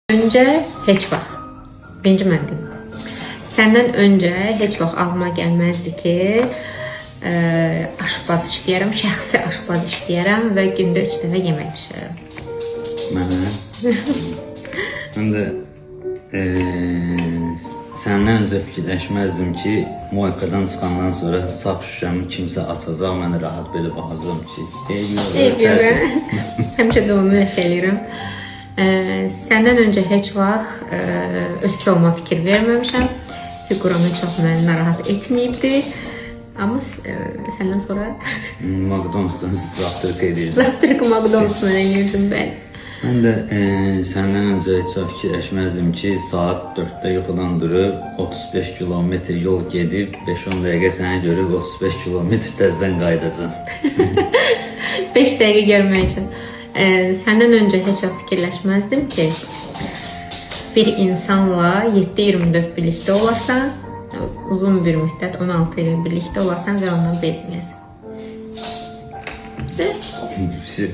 Öncə heç vaxt. Birinci məqam. Səndən öncə heç vaxt ağlıma gəlməzdi ki, aşpaz işləyərəm, şəxsi aşpaz işləyərəm və gündə 3 dəfə yemək bişirərəm. Mənə? Mən də səndən öncə fikirləşməzdim ki, Moykadan çıxandan sonra sağ şüşəmi kimsə açacaq, mən rahat belə baxacağım ki, Eyb yox. Həmişə də onu eləyirəm. Səndən öncə heç vaxt öz kiloma fikir verməmişəm. Figuramı çox məni narahat etməyibdi. Amma səndən sonra McDonald's-dan zavtırıq edirdim. Zavtırıq McDonald's-dan eləyirdim mən. Mən də səndən öncə heç vaxt fikirləşməzdim ki, saat 4-də yuxudan durub 35 kilometr yol gedib 5-10 dəqiqə səni görüb 35 kilometr təzədən qayıdacam. 5 dəqiqə görmək üçün. Səndən öncə heç vaxt fikirləşməzdim ki, bir insanla 7-24 birlikdə olasan, uzun bir müddət 16 il birlikdə olasan və ondan bezməyəsən. Hepsi